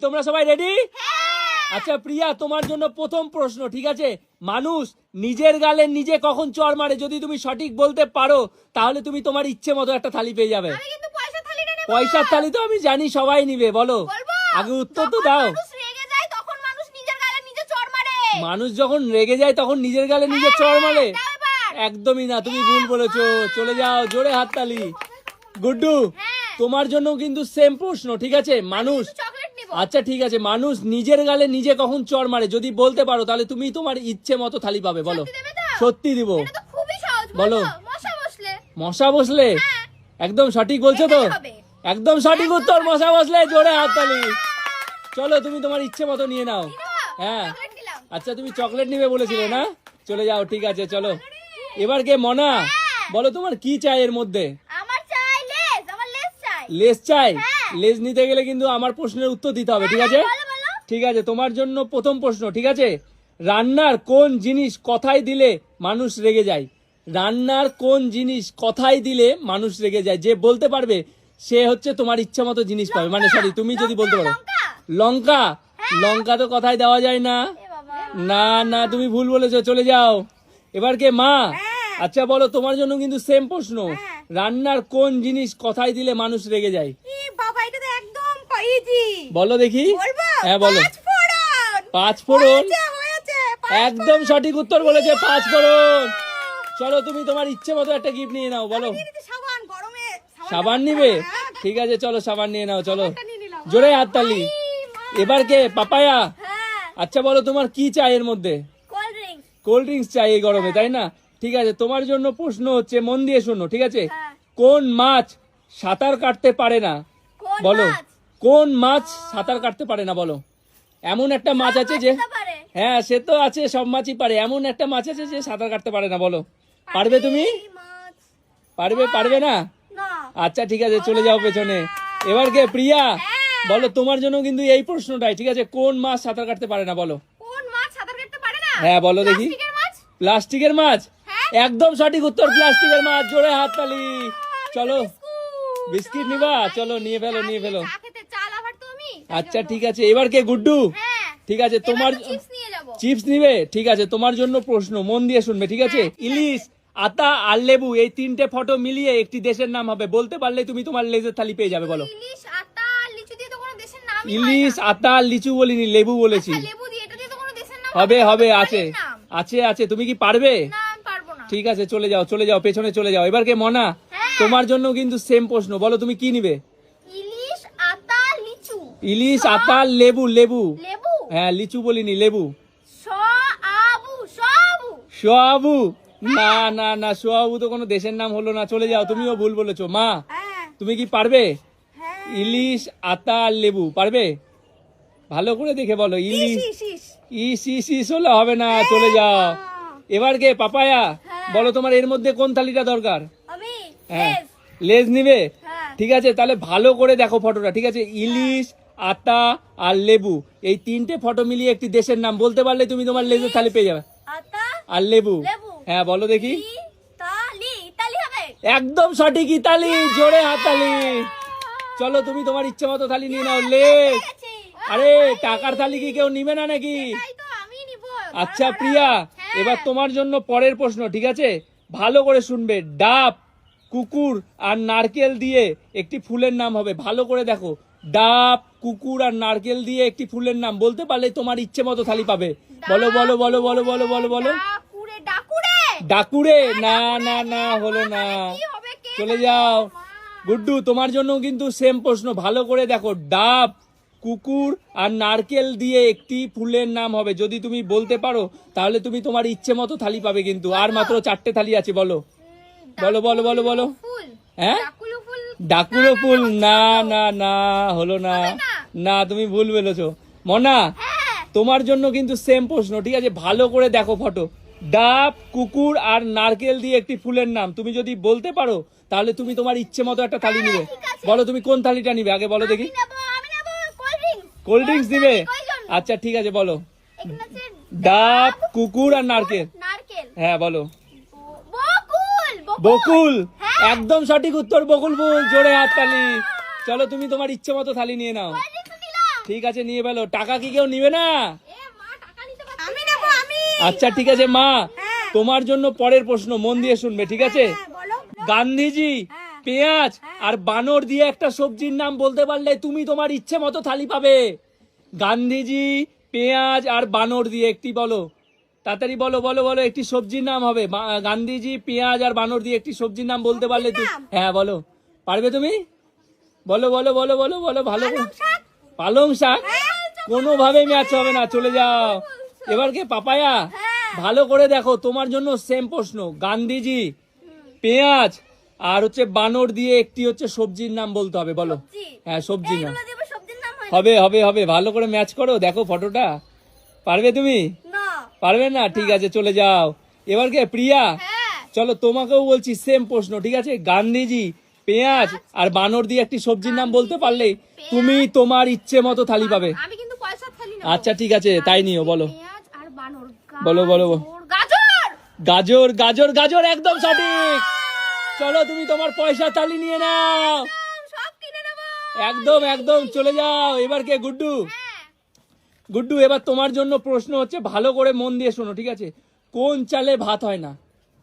তোমরা সবাই রেডি? আচ্ছা প্রিয়া, তোমার জন্য প্রথম প্রশ্ন, ঠিক আছে? মানুষ নিজের গালে নিজে কখন চড় মারে যদি তুমি সঠিক বলতে পারো তাহলে তুমি তোমার ইচ্ছে মতো একটা থালি পেয়ে যাবে। পয়সার থালি তো আমি জানি সবাই নিবে, বলো আগে উত্তর তো দাও। মানুষ যখন রেগে যায় তখন নিজের গালে নিজে চড় মারে? একদমই না, তুমি ভুল বলেছো। চলে যাও, জোরে হাততালি। গুড্ডু, তোমার জন্য কিন্তু সেম প্রশ্ন, ঠিক আছে? মানুষ, আচ্ছা ঠিক আছে, মানুষ নিজের গালে নিজে কখন চড় মারে যদি বলতে পারো তাহলে তুমি তোমার ইচ্ছে মতো থালি পাবে, বলো। সত্যি দিব, বলো। মশা বসলে? একদম সঠিক বলছো তো? একদম সঠিক উত্তর, মশা বসলে। জোরে হাততালি। চলো, তুমি তোমার ইচ্ছে মতো নিয়ে নাও। হ্যাঁ, আচ্ছা তুমি চকলেট নিবে বলেছিলে না? চলে যাও, ঠিক আছে, চলো। এবার কে? মনা, বলো তোমার কি চাই এর মধ্যে? লেস চাই? লেস নিতে গেলে কিন্তু আমার প্রশ্নের উত্তর দিতে হবে, ঠিক আছে? ঠিক আছে, তোমার জন্য প্রথম প্রশ্ন, ঠিক আছে? রান্নার কোন জিনিস কথায় দিলে মানুষ রেগে যায়? রান্নার কোন জিনিস কথায় দিলে মানুষ রেগে যায়? যে বলতে পারবে সে হচ্ছে তোমার ইচ্ছা মতো জিনিস পাবে, মানে সরি, তুমি যদি বলতে পারো। লঙ্কা? লঙ্কা তো কথায় দেওয়া যায় না। না না, তুমি ভুল বলেছো, চলে যাও। এবার কে? মা, আচ্ছা বলো, তোমার জন্য কিন্তু সেম প্রশ্ন। রান্নার কোন জিনিস কথায় দিলে মানুষ রেগে যায়? বলো দেখি। হ্যাঁ বলো। পাঁচ ফোড়ন? একদম সঠিক উত্তর বলেছে, পাঁচ ফোড়ন। চলো, তুমি তোমার ইচ্ছে মতো একটা গিফট নিয়ে নাও, বলো। সাবান নিবে? ঠিক আছে, চলো সাবান নিয়ে নাও, চলো। জোরে হাততালি। এবার কে? পাপায়া, আচ্ছা বলো তোমার কি চাই এর মধ্যে? কোল্ড ড্রিঙ্কস চাই এই গরমে, তাই না? ঠিক আছে, তোমার জন্য প্রশ্ন হচ্ছে, মন দিয়ে শোনো, ঠিক আছে? কোন মাছ সাঁতার কাটতে পারে না? বলো, কোন মাছ সাঁতার কাটতে পারে না, বলো। এমন একটা মাছ আছে যে, হ্যাঁ সে তো আছে, সব মাছই পারে। এমন একটা মাছ আছে যে সাঁতার কাটতে পারে না, বলো। পারবে তুমি? পারবে? পারবে না? আচ্ছা ঠিক আছে, চলে যাও পেছনে। এবার কে? প্রিয়া, বলো তোমার জন্য কিন্তু এই প্রশ্নটাই, ঠিক আছে? কোন মাছ সাঁতার কাটতে পারে না, বলো। হ্যাঁ বলো দেখি। প্লাস্টিকের মাছ? একদম সঠিক উত্তর, প্লাস্টিকের মাছ। জোরে হাততালি। চলো, বিস্কিট নিবা? চলো নিয়ে ফেলো, নিয়ে ফেলো। আচ্ছা ঠিক আছে, এবার কে? গুড্ডু, ঠিক আছে, তোমার চিপস নিবে? ঠিক আছে, তোমার জন্য প্রশ্ন, মন দিয়ে শুনবে, ঠিক আছে? ইলিশ, আতা আর লেবু, এই তিনটে ফটো মিলিয়ে একটি দেশের নাম হবে, বলতে পারলে তুমি তোমার লেজের থালি পেয়ে যাবে, বলো। ইলিশ, আতা আর লিচু বলিনি, লেবু বলেছি। হবে হবে, আছে আছে আছে। তুমি কি পারবে? ঠিক আছে, চলে যাও, চলে যাও, পেছনে চলে যাও। এবার কে? মনা, তোমার জন্য কিন্তু সেম প্রশ্ন, বলো তুমি কি নিবে? ইলিশ, আতা, লেবু। লেবু? হ্যাঁ, লিচু বলিনি, লেবু। সোয়াবু? না না না, সোয়াবু তো কোনো দেশের নাম হলো না। চলে যাও, তুমিও ভুল বলেছো। মা, তুমি কি পারবে? ইলিশ, আতা আর লেবু পারবে? ভালো করে দেখে বলো। ইলিশ, ইস হলে হবে না, চলে যাও। এবার কে? পাপায়া, বলো তোমার এর মধ্যে কোন থালিটা দরকার? হ্যাঁ, লেজ নিবে? ঠিক আছে, তাহলে ভালো করে দেখো ফটোটা, ঠিক আছে? ইলিশ, আতা আর লেবু, এই তিনটে ফটো মিলিয়ে একটি দেশের নাম বলতে পারলে তুমি তোমার লেজের থালি পেয়ে যাবে। আর লেবু? হ্যাঁ বলো দেখি। একদম সঠিক, ইতালি। জোরে হাততালি। চলো, তুমি তোমার ইচ্ছে মতো থালি নিয়ে নাও। লেজ? আরে টাকার থালি কি কেউ নিবে না নাকি? আচ্ছা প্রিয়া, এবার তোমার জন্য পরের প্রশ্ন, ঠিক আছে? ভালো করে শুনবে। ডাব, কুকুর আর নারকেল দিয়ে একটি ফুলের নাম হবে, ভালো করে দেখো। ডাব, কুকুর আর নারকেল দিয়ে একটি ফুলের নাম বলতে পারলে তোমার ইচ্ছে মতো থালি পাবে, বলো বলো বলো বলো বলো বলো বলো। ডাকুরে? না না না, হলো না, চলে যাও। গুড্ডু, তোমার জন্য কিন্তু সেম প্রশ্ন, ভালো করে দেখো। ডাব, কুকুর আর নারকেল দিয়ে একটি ফুলের নাম হবে, যদি তুমি বলতে পারো তাহলে তুমি তোমার ইচ্ছে মতো থালি পাবে কিন্তু। আর মাত্র 4টে থালি আছে, বলো বলো বলো বলো বলো। হ্যাঁ, ডাকুলো ফুল? না না না, হলো না। না, তুমি ভুল বলেছো। মনা, তোমার জন্য কিন্তু সেম প্রশ্ন, ঠিক আছে? ভালো করে দেখো ফটো। ডাব, কুকুর আর নারকেল দিয়ে একটি ফুলের নাম, তুমি যদি বলতে পারো তাহলে তুমি তোমার ইচ্ছে মতো একটা থালি নিবে, বলো তুমি কোন থালিটা নিবে, আগে বলো দেখি। কোল্ড ড্রিঙ্কস দিবে? আচ্ছা ঠিক আছে, বলো। ডাব, কুকুর আর নারকেল? হ্যাঁ বলো। বকুল? একদম সঠিক উত্তর, বকুল ফুল। জোরে হাততালি। চলো, তুমি তোমার ইচ্ছে মতো থালি নিয়ে নাও। ঠিক আছে নিয়ে ফেলো। টাকা কি কেউ নিবে না? আমি নেব আমি। আচ্ছা ঠিক আছে মা, তোমার জন্য পরের প্রশ্ন, মন দিয়ে শুনবে, ঠিক আছে? বলো। গান্ধীজি পেঁয়াজ আর বানর দিয়ে একটা সবজির নাম বলতে পারলে তুমি তোমার ইচ্ছে মতো থালি পাবে। গান্ধীজি পেঁয়াজ আর বানর দিয়ে একটি বলো, তাড়াতাড়ি বলো বলো বলো, একটি সবজির নাম হবে। গান্ধীজি পেঁয়াজ আর বানর দিয়ে একটি সবজির নাম বলতে পারলে তুমি, হ্যাঁ বলো, পারবে তুমি? বলো বলো বলো বলো বলো, ভালো করে। পালং শাক? কোনোভাবে ম্যাচ হবে না, চলে যাও। এবার কে? পাপায়া। ভালো করে দেখো, তোমার জন্য সেম প্রশ্ন। গান্ধীজি পেঁয়াজ আর হচ্ছে বানর দিয়ে একটি হচ্ছে সবজির নাম বলতে হবে, বলো। হ্যাঁ সবজি নাম হবে হবে হবে, ভালো করে ম্যাচ করো, দেখো ফটোটা। পারবে তুমি? পারবে না, ঠিক আছে চলে যাও। এবার কে? প্রিয়া। চলো তোমাকেও বলছি সেম প্রশ্ন, ঠিক আছে? গান্ধীজি পেঁয়াজ আর বানর দিয়ে একটি সবজির নাম বলতে পারলে তুমি তোমার ইচ্ছে মতো থালি পাবে। আমি কিন্তু পয়সা থালি না। আচ্ছা ঠিক আছে তাই নিও, বলো পেঁয়াজ আর বানর। বলো বলো বলো। গাজর। গাজর গাজর গাজর, একদম সঠিক। চলো তুমি তোমার পয়সা থালি নিয়ে নাও, সব কিনে নেব। একদম একদম, চলে যাও। এবার কে? গুড্ডু। গুড্ডু এবার তোমার জন্য প্রশ্ন হচ্ছে, ভালো করে মন দিয়ে শোনো, ঠিক আছে? কোন চালে ভাত হয় না?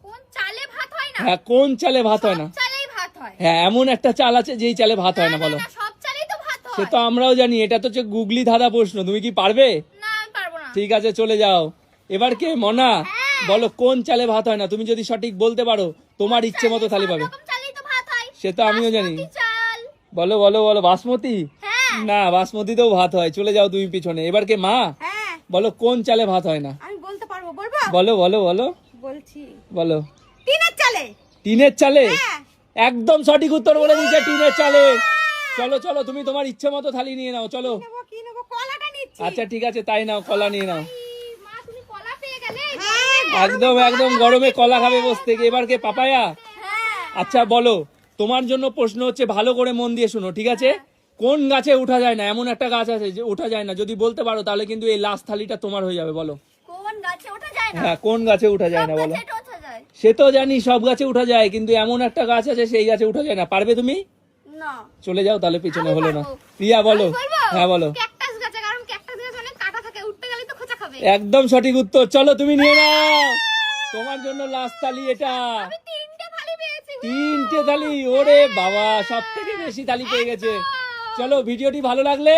কোন চালে ভাত হয় না? হ্যাঁ কোন চালে ভাত হয় না? চালেই ভাত হয়। হ্যাঁ এমন একটা চাল আছে যেই চালে ভাত হয় না, বলো। না, সব চালেই তো ভাত সে হয়। তো আমরাও জানি, এটা তো হচ্ছে গুগলি ধাঁধা প্রশ্ন, তুমি কি পারবে? না আমি পারবো না। ঠিক আছে চলে যাও। এবার কে? মনা। বলো কোন চালে ভাত হয় না? তুমি যদি সঠিক বলতে পারো তোমার ইচ্ছে মতো থালি পাবে। সব রকম চালেই তো ভাত হয়। সে তো আমিও জানি। বাসমতি চাল। বলো বলো বলো। বাসমতি? হ্যাঁ। না, বাসমতিতেও ভাত হয়। চলে যাও তুমি পিছনে। এবার কে? মা। হ্যাঁ বলো কোন চালে ভাত হয় না? আমি বলতে পারবো, বলবো। বলো বলো বলো বলছি। বলো। টিনের চালে। টিনের চালে? হ্যাঁ। একদম সঠিক উত্তর বলে দিয়েছে, টিনের চালে। চলো চলো তুমি তোমার ইচ্ছে মতো থালি নিয়ে নাও, চলো। কি নেবো? কলাটা নিচ্ছি। আচ্ছা ঠিক আছে তাই নাও, কলা নিয়ে নাও। মা তুমি কলা পেয়ে গেলে। একদম একদম, গরমে কলা খাবে বসে থেকে। এবার কে? পাপায়া। হ্যাঁ। আচ্ছা বলো, তোমার জন্য প্রশ্ন হচ্ছে, ভালো করে মন দিয়ে শোনো, ঠিক আছে? কোন গাছে উঠা যায় না? এমন একটা গাছ আছে যে উঠা যায় না, যদি বলতে পারো তাহলে কিন্তু এই লাস্ট থালিটা তোমার হয়ে যাবে, বলো। কোন গাছে ওঠা যায় না? হ্যাঁ কোন গাছে উঠা যায় না, বলো। গাছে ওঠা যায়। সে তো জানি সব গাছে উঠা যায়, কিন্তু এমন একটা গাছ আছে সেই গাছে উঠা যায় না। পারবে তুমি? না। চলে যাও তাহলে, পিছনে আমি হলো না। পারবো। প্রিয়া বলো। বলবো? হ্যাঁ বলো। ক্যাকটাস গাছে, কারণ ক্যাকটাস গাছে অনেক কাঁটা থাকে, উঠতে গেলে তো খোঁচা খাবে। একদম সঠিক উত্তর। চলো তুমি নিয়ে নাও, তোমার জন্য লাস্ট থালি এটা। আমি তিনটে থালি পেয়েছি। 3টে থালি? ওরে বাবা, সব থেকে বেশি থালি পেয়ে গেছে। চলো ভিডিওটি ভালো লাগলে